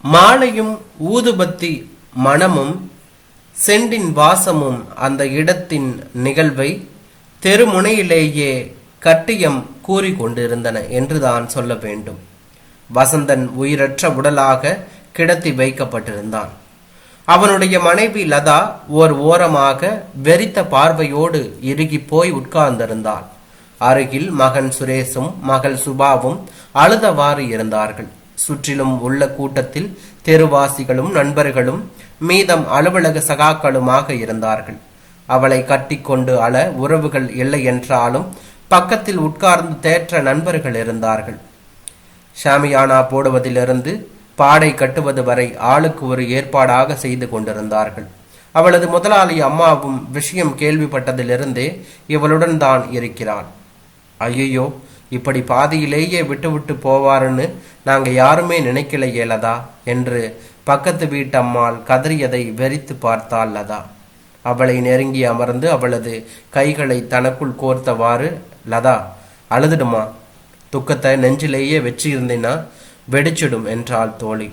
மாலையும் ஊதுபத்தி மணமும் செண்டின் வாசமும் அந்த இடத்தின் நிகழ்வை தெருமுனையிலேயே கட்டியம் கூறிக்கொண்டிருந்தன என்றுதான் சொல்ல வேண்டும். வசந்தன் உயிரற்ற உடலாக கிடத்தி வைக்கப்பட்டிருந்தான். அவனுடைய மனைவி லதா ஓர் ஓரமாக வெறித்த பார்வையோடு இறுகி போய் உட்கார்ந்திருந்தாள். அருகில் மகன் சுரேஷும் மகள் சுபாவும் அழுதவாறு இருந்தார்கள். சுற்றிலும் உள்ள கூட்டத்தில் தெருவாசிகளும் நண்பர்களும் மீதம் அலுவலக சகாக்களுமாக இருந்தார்கள். அவளை கட்டிக்கொண்டு அழ உறவுகள் இல்லை என்றாலும் பக்கத்தில் உட்கார்ந்து தேற்ற நண்பர்கள் இருந்தார்கள். ஷாமியானா போடுவதிலிருந்து பாடை கட்டுவது வரை ஆளுக்கு ஒரு ஏற்பாடாக செய்து கொண்டிருந்தார்கள். அவளது முதலாளி அம்மாவும் விஷயம் கேள்விப்பட்டதிலிருந்தே இவளுடன் தான் இருக்கிறாள். ஐயோ, இப்படி பாதியிலேயே விட்டு போவாருன்னு நாங்க யாருமே நினைக்கல ஏலதா என்று பக்கத்து வீட்டம்மாள் கதறியதை வெறித்து பார்த்தாள் லதா. அவளை நெருங்கி அமர்ந்து அவளது கைகளை தனக்குள் கோர்த்தவாறு, லதா அழுதுடுமா, துக்கத்தை நெஞ்சிலேயே வச்சிருந்தேன்னா வெடிச்சிடும் என்றாள் தோழி.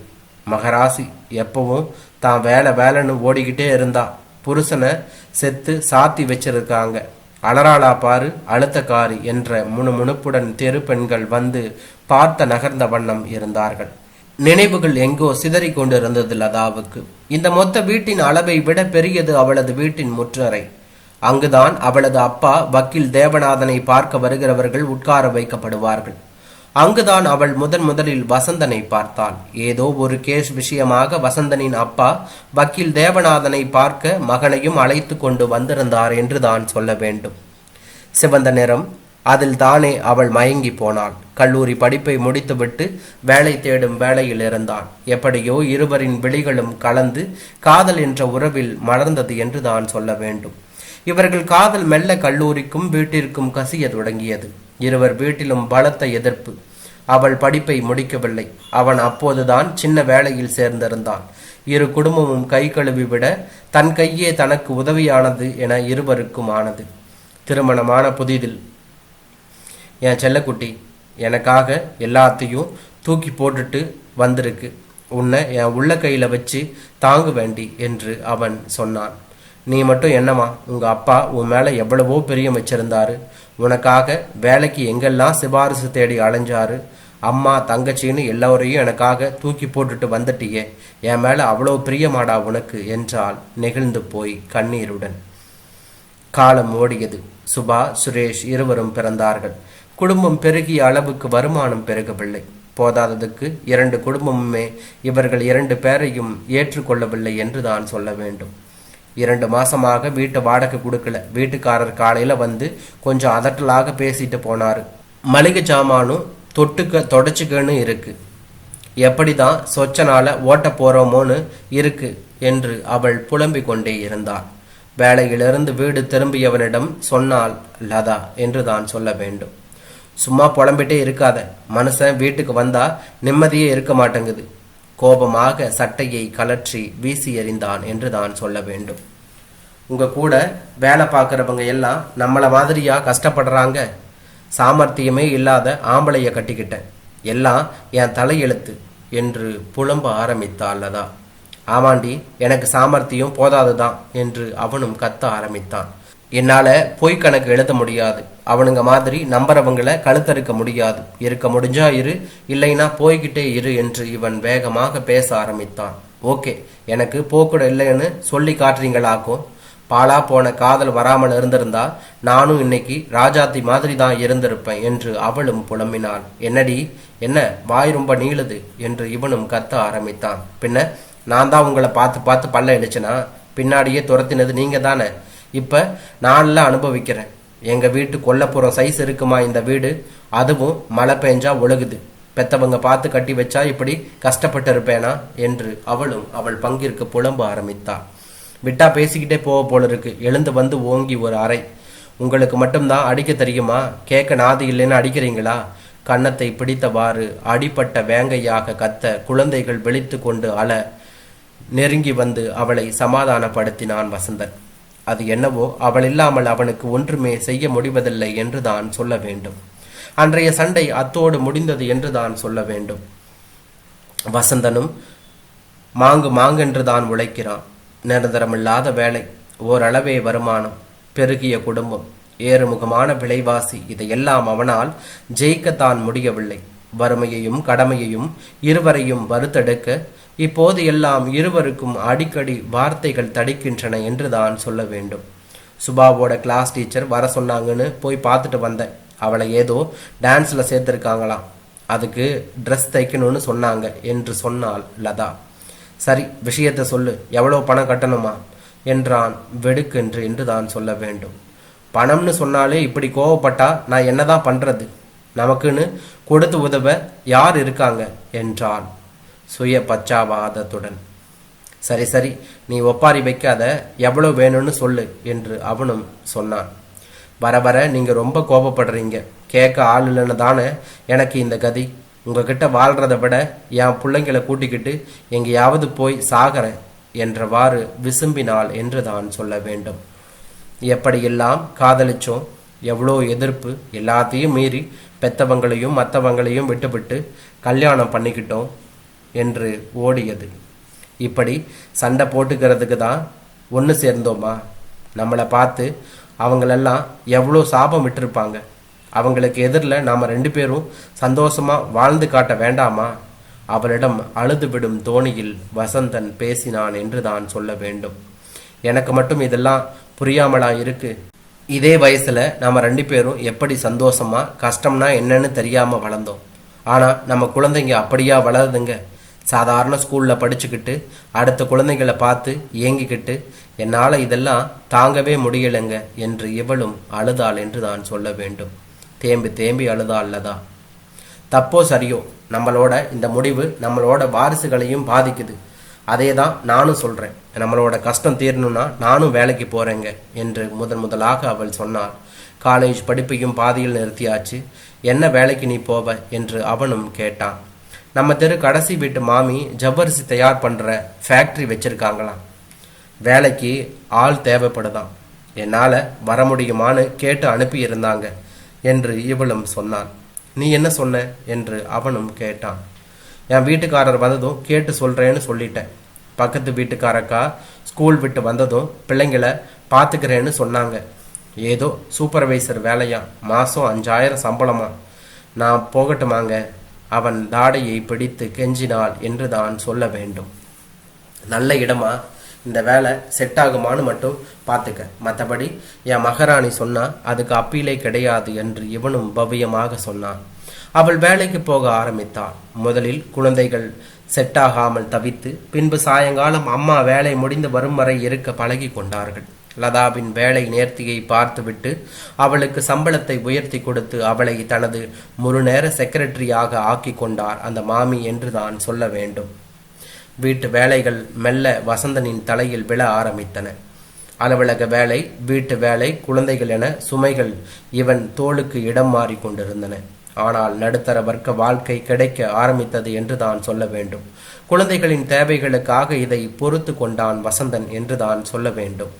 மகராசி எப்பவும் தான் வேலைன்னு ஓடிக்கிட்டே இருந்தா, புருஷனை செத்து சாத்தி வச்சிருக்காங்க, அலராளா பாரு அழுத்தக்காரி என்ற முணுமுணுப்புடன் தெரு பெண்கள் வந்து பார்த்த நகர்ந்த வண்ணம் இருந்தார்கள். நினைவுகள் எங்கோ சிதறி கொண்டிருந்தது லதாவுக்கு. இந்த மொத்த வீட்டின் அளவை விட பெரியது அவளது வீட்டின் முற்றறை. அங்குதான் அவளது அப்பா வக்கீல் தேவநாதனை பார்க்க வருகிறவர்கள் உட்கார வைக்கப்படுவார்கள். அங்குதான் அவள் முதலில் வசந்தனை பார்த்தாள். ஏதோ ஒரு கேஸ் விஷயமாக வசந்தனின் அப்பா வக்கீல் தேவநாதனை பார்க்க மகனையும் அழைத்து கொண்டு வந்திருந்தார் என்று தான் சொல்ல வேண்டும். சிவந்த நிறம், அதில் தானே அவள் மயங்கி போனாள். கல்லூரி படிப்பை முடித்துவிட்டு வேலை தேடும் வேளையில் இருந்தான். எப்படியோ இருவரின் விழிகளும் கலந்து காதல் என்ற உறவில் மலர்ந்தது என்று தான் சொல்ல வேண்டும். இவர்கள் காதல் மெல்ல கல்லூரிக்கும் வீட்டிற்கும் கசிய தொடங்கியது. இருவர் வீட்டிலும் பலத்த எதிர்ப்பு. அவள் படிப்பை முடிக்கவில்லை. அவன் அப்போதுதான் சின்ன வேலையில் சேர்ந்திருந்தான். இரு குடும்பமும் கை கழுவி விட தன் கையே தனக்கு உதவியானது என இருவருக்கும் ஆனது. திருமணமான புதிதில், என் செல்லக்குட்டி எனக்காக எல்லாத்தையும் தூக்கி போட்டுட்டு வந்திருக்கு, உன்னை என் உள்ள கையில வச்சு தாங்க வேண்டி என்று அவன் சொன்னான். நீ மட்டும் என்னம்மா, உங்க அப்பா உன் மேல எவ்வளவோ பிரியம் வச்சிருந்தாரு, உனக்காக வேலைக்கு எங்கெல்லாம் சிபாரிசு தேடி அலைஞ்சாரு, அம்மா தங்கச்சின்னு எல்லோரையும் எனக்காக தூக்கி போட்டுட்டு வந்துட்டியே, என் மேல அவ்வளோ பிரியமாடா உனக்கு என்றால் நெகிழ்ந்து போய் கண்ணீருடன். காலம் ஓடியது. சுபா சுரேஷ் இருவரும் பிறந்தார்கள். குடும்பம் பெருகிய அளவுக்கு வருமானம் பெருகவில்லை. போதாததுக்கு 2 குடும்பமுமே இவர்கள் 2 பேரையும் ஏற்றுக்கொள்ளவில்லை என்று தான் சொல்ல வேண்டும். 2 மாசமாக வீட்டு வாடகை கொடுக்கல. வீட்டுக்காரர் காலையில வந்து கொஞ்சம் அதட்டலாக பேசிட்டு போனாரு. மளிகை சாமானும் தொடச்சுக்கன்னு இருக்கு, எப்படிதான் சொச்சனால ஓட்ட போறோமோன்னு இருக்கு என்று அவள் புலம்பிக் கொண்டே இருந்தாள். வேலையிலிருந்து வீடு திரும்பியவனிடம் சொன்னாள் லதா என்று தான் சொல்ல வேண்டும். சும்மா புலம்பிட்டே இருக்காத, மனுஷன் வீட்டுக்கு வந்தா நிம்மதியே இருக்க மாட்டேங்குது. கோபமாக சட்டையை கலற்றி வீசி எறிந்தான் என்று தான் சொல்ல வேண்டும். உங்க கூட வேலை பார்க்குறவங்க எல்லாம் நம்மள மாதிரியா கஷ்டப்படுறாங்க? சாமர்த்தியமே இல்லாத ஆம்பளைய கட்டிக்கிட்டேன், எல்லாம் என் தலையெழுத்து என்று புலம்ப ஆரம்பித்தாள் லதா. ஆமாண்டி, எனக்கு சாமர்த்தியம் போதாதுதான் என்று அவனும் கத்த ஆரம்பித்தான். என்னால பொய் கணக்கு எழுத முடியாது, அவனுங்க மாதிரி நம்புறவங்களை கழுத்தறுக்க முடியாது, இருக்க முடிஞ்சா இரு, இல்லைன்னா போய்கிட்டே இரு என்று இவன் வேகமாக பேச ஆரம்பித்தான். ஓகே, எனக்கு போக்கூட இல்லைன்னு சொல்லி காட்டுறீங்களாக்கும். பாலா போன காதல் வராமல் இருந்திருந்தா நானும் இன்னைக்கு ராஜாத்தி மாதிரி தான் இருந்திருப்பேன் என்று அவளும் புலம்பினாள். என்னடி, என்ன வாய் ரொம்ப நீளுது என்று இவனும் கத்த ஆரம்பித்தான். பின்ன நான் தான் உங்களை பார்த்து பல்ல இடிச்சனா? பின்னாடியே துரத்தினது நீங்க தானே. இப்ப நான்லாம் அனுபவிக்கிறேன். எங்க வீட்டு கொல்லப்புறம் சைஸ் இருக்குமா இந்த வீடு? அதுவும் மழை பெஞ்சா ஒழுகுது. பெத்தவங்க பார்த்து கட்டி வச்சா இப்படி கஷ்டப்பட்டு இருப்பேனா என்று அவளும் அவள் பங்கிற்கு புலம்ப ஆரம்பித்தாள். விட்டா பேசிக்கிட்டே போக போல இருக்கு. எழுந்து வந்து ஓங்கி ஒரு அறை. உங்களுக்கு மட்டும்தான் அடிக்க தெரியுமா? கேட்க நாதி இல்லைன்னு அடிக்கிறீங்களா? கன்னத்தை பிடித்தவாறு அடிப்பட்ட வேங்கையாக கத்த குழந்தைகள் விழித்து கொண்டு அழ நெருங்கி வந்து அவளை சமாதானப்படுத்தினான் வசந்தன். அது என்னவோ அவள் இல்லாமல் அவனுக்கு ஒன்றுமே செய்ய முடிவதில்லை என்று தான் சொல்ல வேண்டும். அன்றைய சண்டை அத்தோடு முடிந்தது என்று தான் சொல்ல வேண்டும். வசந்தனும் மாங்கு மாங்கென்று தான் உழைக்கிறான். நிரந்தரமில்லாத வேலை, ஓரளவே வருமானம், பெருகிய குடும்பம், ஏறுமுகமான விலைவாசி, இதையெல்லாம் அவனால் ஜெயிக்கத்தான் முடியவில்லை. வறுமையையும் கடமையையும் இருவரையும் வறுத்தெடுக்க இப்போது எல்லாம் இருவருக்கும் அடிக்கடி வார்த்தைகள் தடிக்கின்றன என்று தான் சொல்ல வேண்டும். சுபாவோட கிளாஸ் டீச்சர் வர சொன்னாங்கன்னு போய் பார்த்துட்டு வந்தேன். அவளை ஏதோ டான்ஸில் சேர்த்துருக்காங்களாம், அதுக்கு ட்ரெஸ் தைக்கணும்னு சொன்னாங்க என்று சொன்னாள் லதா. சரி, விஷயத்தை சொல்லு, எவ்வளோ பணம் கட்டணுமா என்றான் வெடுக்கென்று என்று தான் சொல்ல வேண்டும். பணம்னு சொன்னாலே இப்படி கோவப்பட்டா நான் என்னதான் பண்றது? நமக்குன்னு கொடுத்து உதவ யார் இருக்காங்க என்றான் சுய பச்சாவாதத்துடன். சரி சரி, நீ ஒப்பாரி வைக்காத, எவ்வளோ வேணும்னு சொல்லு என்று அவனும் சொன்னான். வர வர நீங்க ரொம்ப கோபப்படுறீங்க, கேட்க ஆள் இல்லைன்னு தானே எனக்கு இந்த கதி. உங்ககிட்ட வாழ்றதை விட என் பிள்ளைங்களை கூட்டிக்கிட்டு எங்கேயாவது போய் சாகிறேன் என்றவாறு விசும்பினாள் என்று தான் சொல்ல வேண்டும். எப்படியெல்லாம் காதலிச்சோம், எவ்வளோ எதிர்ப்பு, எல்லாத்தையும் மீறி பெத்தவங்களையும் மற்றவங்களையும் விட்டுவிட்டு கல்யாணம் பண்ணிக்கிட்டோம் என்று ஓடியது. இப்படி சண்டை போட்டுக்கிறதுக்கு தான் ஒன்று சேர்ந்தோமா? நம்மளை பார்த்து அவங்களெல்லாம் எவ்வளோ சாபம் விட்டுருப்பாங்க. அவங்களுக்கு எதிரில் நாம் 2 பேரும் சந்தோஷமாக வாழ்ந்து காட்ட வேண்டாமா? அவளிடம் அழுதுவிடும் தோணியில் வசந்தன் பேசினான் என்று தான் சொல்ல வேண்டும். எனக்கு மட்டும் இதெல்லாம் புரியாமலா இருக்கு? இதே வயசுல நாம 2 பேரும் எப்படி சந்தோஷமா கஷ்டம்னா என்னன்னு தெரியாம வளர்ந்தோம். ஆனா நம்ம குழந்தைங்க அப்படியா வளருதுங்க? சாதாரண ஸ்கூல்ல படிச்சுக்கிட்டு அடுத்த குழந்தைங்களை பார்த்து ஏங்கிக்கிட்டு என்னால் இதெல்லாம் தாங்கவே முடியலைங்க என்று இவளும் அழுதாள் என்று தான் சொல்ல வேண்டும். தேம்பி தேம்பி அழுதாள்லதா. தப்போ சரியோ, நம்மளோட இந்த முடிவு நம்மளோட வாரிசுகளையும் பாதிக்குது. அதே தான் நானும் சொல்கிறேன். நம்மளோட கஷ்டம் தீரணும்னா நானும் வேலைக்கு போகிறேங்க என்று முதலாக அவள் சொன்னாள். காலேஜ் படிப்பையும் பாதியில் நிறுத்தியாச்சு, என்ன வேலைக்கு நீ போவ என்று அவனும் கேட்டான். நம்ம தெரு கடைசி வீட்டு மாமி ஜவ்வரிசி தயார் பண்ணுற ஃபேக்ட்ரி வச்சுருக்காங்களாம். வேலைக்கு ஆள் தேவைப்படுதான், என்னால் வர முடியுமான்னு கேட்டு அனுப்பியிருந்தாங்க என்று இவளும் சொன்னான். நீ என்ன சொன்ன என்று அவனும் கேட்டான். என் வீட்டுக்காரர் வந்ததும் கேட்டு சொல்கிறேன்னு சொல்லிட்டேன். பக்கத்து வீட்டுக்காரக்கா ஸ்கூல் விட்டு வந்ததும் பிள்ளைங்களை பார்த்துக்கிறேன்னு சொன்னாங்க. ஏதோ சூப்பர்வைசர் வேலையா, மாதம் 5000 சம்பளமா. நான் போகட்டுமாங்க? அவன் தாடையை பிடித்து கெஞ்சினாள் என்று தான் சொல்ல வேண்டும். நல்ல இடமா, இந்த வேலை செட் ஆகுமான்னு மட்டும் பார்த்துக்க, மற்றபடி என் மகாராணி சொன்னா அதுக்கு அப்பீலே கிடையாது என்று இவனும் பவ்யமாக சொன்னான். அவள் வேலைக்கு போக ஆரம்பித்தாள். முதலில் குழந்தைகள் செட் ஆகாமல் தவித்து, பின்பு சாயங்காலம் அம்மா வேலை முடிந்து வரும் வரை இருக்க பழகி கொண்டார்கள். லதாவின் வேலை நேர்த்தியை பார்த்துவிட்டு அவளுக்கு சம்பளத்தை உயர்த்தி கொடுத்து அவளை தனது முழு நேர செக்ரட்டரியாக ஆக்கி கொண்டார் அந்த மாமி என்று தான் சொல்ல வேண்டும். வீட்டு வேலைகள் மெல்ல வசந்தனின் தலையில் விழ ஆரம்பித்தன. அலுவலக வேலை, வீட்டு வேலை, குழந்தைகள் என சுமைகள் இவன் தோளுக்கு இடம் மாறி கொண்டிருந்தன. ஆனால் நடுத்தர வர்க்க வாழ்க்கை கிடைக்க ஆரம்பித்தது என்று தான் சொல்ல வேண்டும். குழந்தைகளின் தேவைகளுக்காக இதை பொறுத்து கொண்டான் வசந்தன் என்று தான் சொல்ல வேண்டும்.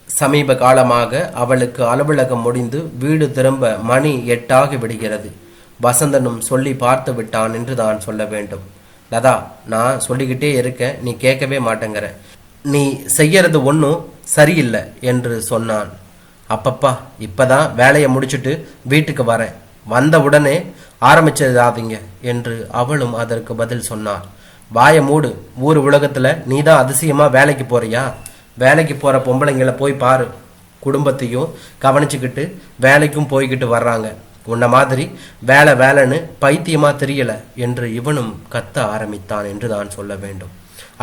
சமீப காலமாக அவளுக்கு அலுவலகம் முடிந்து வீடு திரும்ப மணி 8 ஆகி விடுகிறது. வசந்தனும் சொல்லி பார்த்து விட்டான் என்று தான் சொல்ல வேண்டும். லதா, நான் சொல்லிக்கிட்டே இருக்கேன், நீ கேட்கவே மாட்டேங்கிற. நீ செய்யறது ஒன்றும் சரியில்லை என்று சொன்னான். அப்பப்பா, இப்பதான் வேலையை முடிச்சுட்டு வீட்டுக்கு வரேன், வந்த உடனே ஆரம்பிச்சதாதீங்க என்று அவளும் அதற்கு பதில் சொன்னாள். வாய மூடு, ஊர் உலகத்துல நீதான் அதிசயமா வேலைக்கு போறியா? வேலைக்கு போற பொம்பளைங்களை போய் பாரு, குடும்பத்தையும் கவனிச்சுக்கிட்டு வேலைக்கும் போய்கிட்டு வர்றாங்க. உன்ன மாதிரி வேலை வேலைன்னு பைத்தியமா தெரியல என்று இவனும் கத்த ஆரம்பித்தான் என்று தான் சொல்ல வேண்டும்.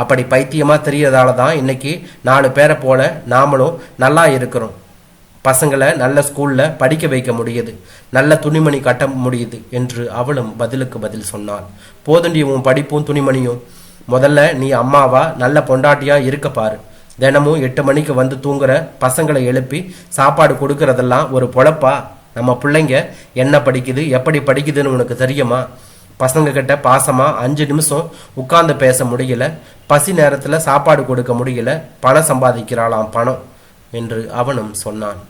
அப்படி பைத்தியமா தெரியறதால தான் இன்னைக்கு 4 பேரை போல நாமளும் நல்லா இருக்கிறோம். பசங்களை நல்ல ஸ்கூல்ல படிக்க வைக்க முடியுது, நல்ல துணிமணி கட்ட முடியுது என்று அவளும் பதிலுக்கு பதில் சொன்னாள். போதுண்டி உன் படிப்பும் துணிமணியும். முதல்ல நீ அம்மாவா நல்ல பொண்டாட்டியா இருக்க பாரு. தினமும் 8 மணிக்கு வந்து தூங்குற பசங்களை எழுப்பி சாப்பாடு கொடுக்கறதெல்லாம் ஒரு பொழப்பா? நம்ம பிள்ளைங்க என்ன படிக்குது, எப்படி படிக்குதுன்னு உனக்கு தெரியுமா? பசங்க கிட்ட பாசமா 5 நிமிஷம் உட்கார்ந்து பேச முடியல, பசி நேரத்துல சாப்பாடு கொடுக்க முடியல, பணம் சம்பாதிக்கிறாளாம் பணம் என்று அவனும் சொன்னான்.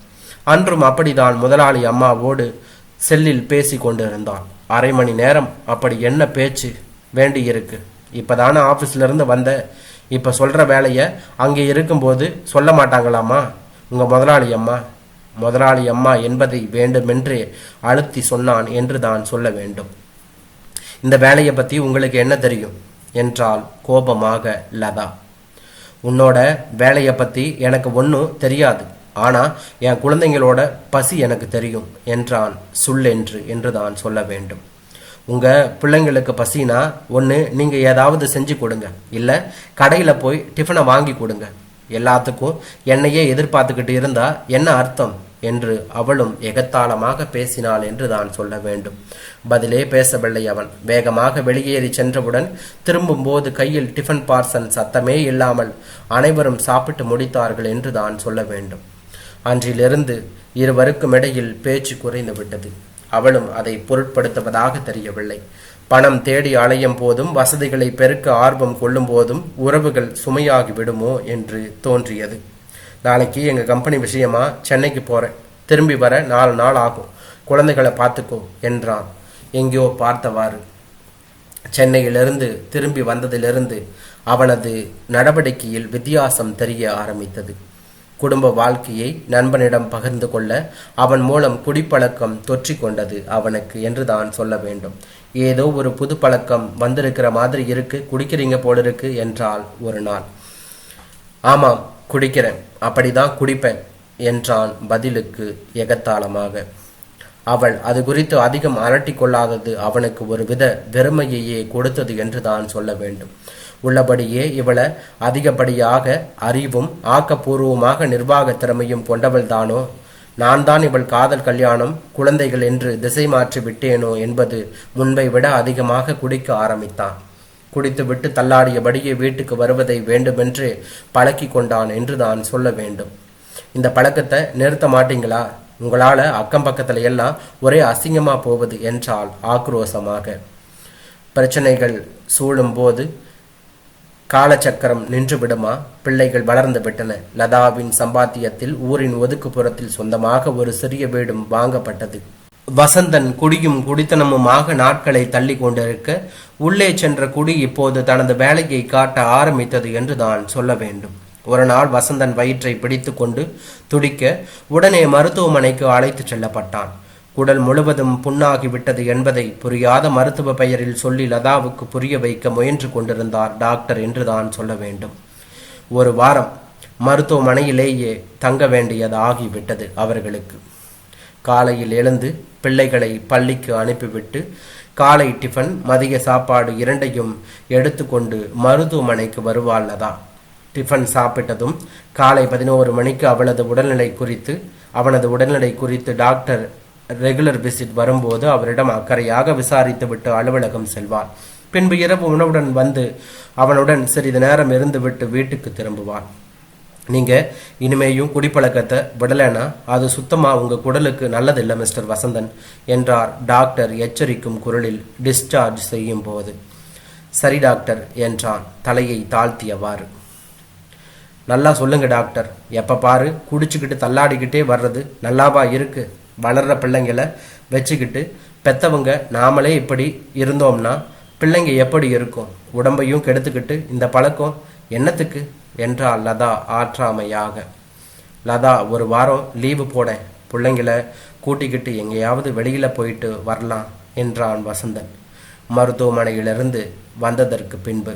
அன்றும் அப்படிதான் முதலாளி அம்மாவோடு செல்லில் பேசி கொண்டிருந்தான். 1/2 மணி நேரம் அப்படி என்ன பேச்சு வேண்டியிருக்கு. இப்போதானே ஆஃபீஸ்லேருந்து வந்த, இப்போ சொல்கிற வேலையை அங்கே இருக்கும்போது சொல்ல மாட்டாங்களாம்மா உங்கள் முதலாளி அம்மா என்பதை வேண்டுமென்றே அழுத்தி சொன்னான் என்று தான் சொல்ல வேண்டும். இந்த வேலையை பற்றி உங்களுக்கு என்ன தெரியும் என்றாள் கோபமாக லதா. உன்னோட வேலையை பற்றி எனக்கு ஒன்றும் தெரியாது, ஆனால் என் குழந்தைங்களோட பசி எனக்கு தெரியும் என்றான் என்று தான் சொல்ல வேண்டும். உங்கள் பிள்ளைங்களுக்கு பசினா ஒன்று நீங்கள் ஏதாவது செஞ்சு கொடுங்க, இல்லை கடையில் போய் டிஃபனை வாங்கி கொடுங்க. எல்லாத்துக்கும் என்னையே எதிர்பார்த்துக்கிட்டு இருந்தா என்ன அர்த்தம் என்று அவளும் எகத்தாளமாக பேசினாள் என்று தான் சொல்ல வேண்டும். பதிலே பேசவில்லை அவன். வேகமாக வெளியேறி சென்றவுடன் திரும்பும் போது கையில் டிஃபன் பார்சல் சத்தமே இல்லாமல் அனைவரும் சாப்பிட்டு முடித்தார்கள் என்று தான் சொல்ல வேண்டும். அன்றிலிருந்து இருவருக்கும் இடையில் பேச்சு குறைந்து விட்டது. அவளும் அதை பொருட்படுத்துவதாக தெரியவில்லை. பணம் தேடி அலையும் போதும், வசதிகளை பெருக்க ஆர்வம் கொள்ளும் போதும் உறவுகள் சுமையாகி விடுமோ என்று தோன்றியது. நாளைக்கு எங்கள் கம்பெனி விஷயமா சென்னைக்கு போகிறேன், திரும்பி வர 4 நாள் ஆகும், குழந்தைகளை பார்த்துக்கோ என்றான் எங்கேயோ பார்த்தவாறு. சென்னையிலிருந்து திரும்பி வந்ததிலிருந்து அவனது நடவடிக்கையில் வித்தியாசம் தெரிய ஆரம்பித்தது. குடும்ப வாழ்க்கையை நண்பனிடம் பகிர்ந்து கொள்ள அவன் மூலம் குடிப்பழக்கம் தொற்றிக் கொண்டது அவனுக்கு என்று தான் சொல்ல வேண்டும். ஏதோ ஒரு புது பழக்கம் வந்திருக்கிற மாதிரி இருக்கு, குடிக்கிறீங்க போல இருக்கு என்றாள் ஒரு நாள். ஆமாம் குடிக்கிறேன், அப்படிதான் குடிப்பேன் என்றான் பதிலுக்கு எகத்தாளமாக. அவள் அது குறித்து அதிகம் அலட்டி கொள்ளாதது அவனுக்கு ஒரு வித வெறுமையையே கொடுத்தது என்று தான் சொல்ல வேண்டும். உள்ளபடியே இவளை அதிகப்படியாக அறிவும் ஆக்கப்பூர்வமாக நிர்வாக திறமையும் கொண்டவள் தானோ, நான் தான் இவள் காதல் கல்யாணம் குழந்தைகள் என்று திசை மாற்றி விட்டேனோ என்பது முன்பை விட அதிகமாக குடிக்க ஆரம்பித்தான். குடித்துவிட்டு தள்ளாடியபடியே வீட்டுக்கு வருவதை வேண்டுமென்று பழக்கி கொண்டான் என்று தான் சொல்ல வேண்டும். இந்த பழக்கத்தை நிறுத்த மாட்டீங்களா? உங்களால் அக்கம் பக்கத்துல எல்லாம் ஒரே அசிங்கமா போவது என்றால் ஆக்ரோசமாக. பிரச்சனைகள் சூழும் போது காலச்சக்கரம் நின்று விடுமா? பிள்ளைகள் வளர்ந்து விட்டன. லதாவின் சம்பாத்தியத்தில் ஊரின் ஒதுக்குப்புறத்தில் சொந்தமாக ஒரு சிறிய வீடும் வாங்கப்பட்டது. வசந்தன் குடியும் குடித்தனமுமாக நாட்களை தள்ளி கொண்டிருக்க உள்ளே சென்ற குடி இப்போது தனது வேலையை காட்ட ஆரம்பித்தது என்று தான் சொல்ல வேண்டும். ஒரு நாள் வசந்தன் வயிற்றை பிடித்து கொண்டு துடிக்க உடனே மருத்துவமனைக்கு அழைத்து செல்லப்பட்டான். குடல் முழுவதும் புண்ணாகிவிட்டது என்பதை புரியாத மருத்துவ பெயரில் சொல்லி லதாவுக்கு புரிய வைக்க முயன்று கொண்டிருந்தார் டாக்டர் என்று தான் சொல்ல வேண்டும். ஒரு வாரம் மருத்துவமனையிலேயே தங்க வேண்டியது ஆகிவிட்டது அவர்களுக்கு. காலையில் எழுந்து பிள்ளைகளை பள்ளிக்கு அனுப்பிவிட்டு காலை டிஃபன் மதிய சாப்பாடு இரண்டையும் எடுத்துக்கொண்டு மருத்துவமனைக்கு வருவாள் லதா. டிஃபன் சாப்பிட்டதும் காலை 11 மணிக்கு அவனது உடல்நிலை குறித்து டாக்டர் ரெகுலர் விசிட் வரும்போது அவரிடம் அக்கறையாக விசாரித்துவிட்டு அலுவலகம் செல்வார். பின்பு இரவு உணவுடன் வந்து அவனுடன் சிறிது நேரம் இருந்துவிட்டு வீட்டுக்கு திரும்புவார். நீங்க இனிமேயும் குடிப்பழக்கத்தை விடலைன்னா அது சுத்தமா உங்க குடலுக்கு நல்லதில்லை மிஸ்டர் வசந்தன் என்றார் டாக்டர் எச்சரிக்கும் குரலில் டிஸ்சார்ஜ் செய்யும் போது. சரி டாக்டர் என்றான் தலையை தாழ்த்தியவாறு. நல்லா சொல்லுங்க டாக்டர், எப்ப பாரு குடிச்சுக்கிட்டு தள்ளாடிக்கிட்டே வர்றது நல்லாவா இருக்கு? வளர்ற பிள்ளைங்களை வச்சுக்கிட்டு பெத்தவங்க நாமளே இப்படி இருந்தோம்னா பிள்ளைங்க எப்படி இருக்கும்? உடம்பையும் கெடுத்துக்கிட்டு இந்த பழக்கம் என்னத்துக்கு என்றாள் லதா ஆற்றாமையாக. லதா, ஒரு வாரம் லீவு போடேன், பிள்ளைங்களை கூட்டிக்கிட்டு எங்கேயாவது வெளியில போயிட்டு வரலாம் என்றான் வசந்தன் மருத்துவமனையிலிருந்து வந்ததற்கு பின்பு.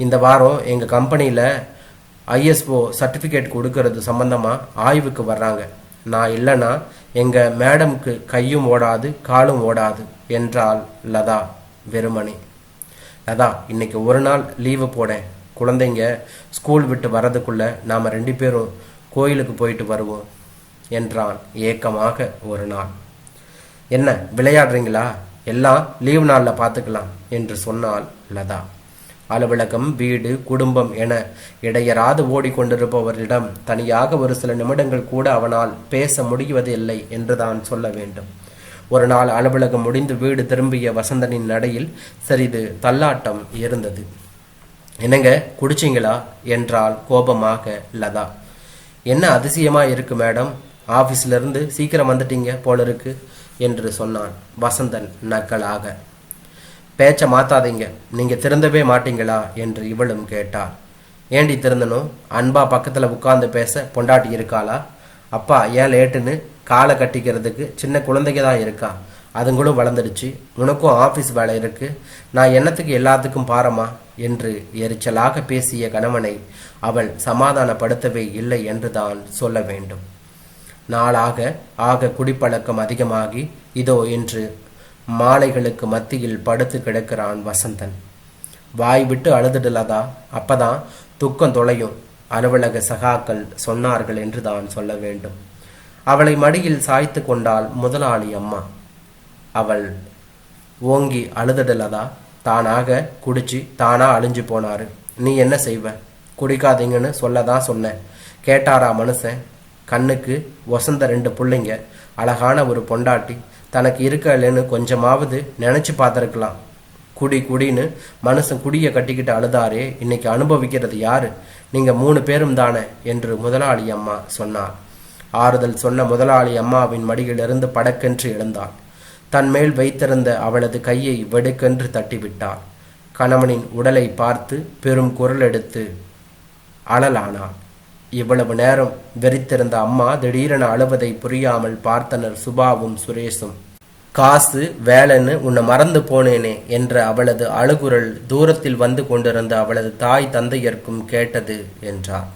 இந்த வாரம் எங்கள் கம்பெனியில் ISO சர்டிஃபிகேட் கொடுக்கறது சம்பந்தமாக ஆய்வுக்கு வர்றாங்க. நான் இல்லைன்னா எங்கள் மேடம்க்கு கையும் ஓடாது காலும் ஓடாது என்றாள் லதா வெறுமனே. லதா, இன்னைக்கு ஒரு நாள் லீவு போடேன், குழந்தைங்க ஸ்கூல் விட்டு வர்றதுக்குள்ள நாம் 2 பேரும் கோயிலுக்கு போயிட்டு வருவோம் என்றான் ஏக்கமாக ஒரு நாள். என்ன விளையாடுறீங்களா? எல்லாம் லீவ் நாளில் பார்த்துக்கலாம் என்று சொன்னாள் லதா. அலுவலகம், வீடு, குடும்பம் என இடையராது ஓடிக்கொண்டிருப்பவரிடம் தனியாக ஒரு சில நிமிடங்கள் கூட அவனால் பேச முடிவதில்லை என்றுதான் சொல்ல வேண்டும். ஒரு நாள் அலுவலகம் முடிந்து வீடு திரும்பிய வசந்தனின் நடையில் சிறிது தள்ளாட்டம் இருந்தது. என்னங்க குடிச்சிங்களா என்றாள் கோபமாக லதா. என்ன அதிசயமா இருக்கு மேடம், ஆபீஸ்ல இருந்து சீக்கிரம் வந்துட்டீங்க போல இருக்கு என்று சொன்னான் வசந்தன் நக்கலாக. பேச்ச மாத்தாதீங்க, நீங்க திருந்தவே மாட்டீங்களா என்று இவளும் கேட்டாள். ஏண்டி திருந்தணும்? அன்பா பக்கத்துல உட்கார்ந்து பேச பொண்டாட்டி இருக்காளா? அப்பா ஏன் லேட்டுன்னு காலை கட்டிக்கிறதுக்கு சின்ன குழந்தைங்க தான் இருக்கா, அதுங்களும் வளர்ந்துடுச்சு. உனக்கும் ஆபீஸ் வேலை இருக்கு, நான் என்னத்துக்கு எல்லாத்துக்கும் பாரமா என்று எரிச்சலாக பேசிய கணவனை அவள் சமாதானப்படுத்தவே இல்லை என்றுதான் சொல்ல வேண்டும். நாளாக குடிப்பழக்கம் அதிகமாகி இதோ இன்று மாலைகளுக்கு மத்தியில் படுத்து கிடக்கிறான் வசந்தன். வாய் விட்டு அழுதுடலதா, அப்பதான் துக்கம் தொலையும், அலுவலக சகாக்கள் சொன்னார்கள் என்று தான் சொல்ல வேண்டும். அவளை மடியில் சாய்த்து கொண்டாள் முதலாளி அம்மா. அவள் ஓங்கி அழுதுடலதா, தானாக குடிச்சு தானா அழிஞ்சு போனாரு, நீ என்ன செய்வ? குடிக்காதீங்கன்னு சொல்லதான் சொன்னேன், கேட்டாரா மனுஷன்? கண்ணுக்கு வசந்த 2 பிள்ளைங்க, அழகான ஒரு பொண்டாட்டி, தனக்கு இருக்கலன்னு கொஞ்சமாவது நினைச்சு பார்த்துருக்கலாம். குடின்னு மனுஷன் குடியை கட்டிக்கிட்டு அழுதாரே, இன்னைக்கு அனுபவிக்கிறது யாரு? நீங்க 3 பேரும் தானே என்று முதலாளி அம்மா சொன்னார். ஆறுதல் சொன்ன முதலாளி அம்மாவின் மடியிலிருந்து படக்கென்று எழுந்தாள். தன் மேல் வைத்திருந்த அவளது கையை வெடுக்கென்று தட்டிவிட்டாள். கணவனின் உடலை பார்த்து பெரும் குரல் எடுத்து அழலானாள். இவ்வளவு நேரம் வெறித்திருந்த அம்மா திடீரென அழுவதை புரியாமல் பார்த்தனர் சுபாவும் சுரேஷும். காசு வேலைன்னு உன்னை மறந்து போனேனே என்ற அவளது அழுகுரல் தூரத்தில் வந்து கொண்டிருந்த அவளது தாய் தந்தையர்க்கும் கேட்டது என்றார்.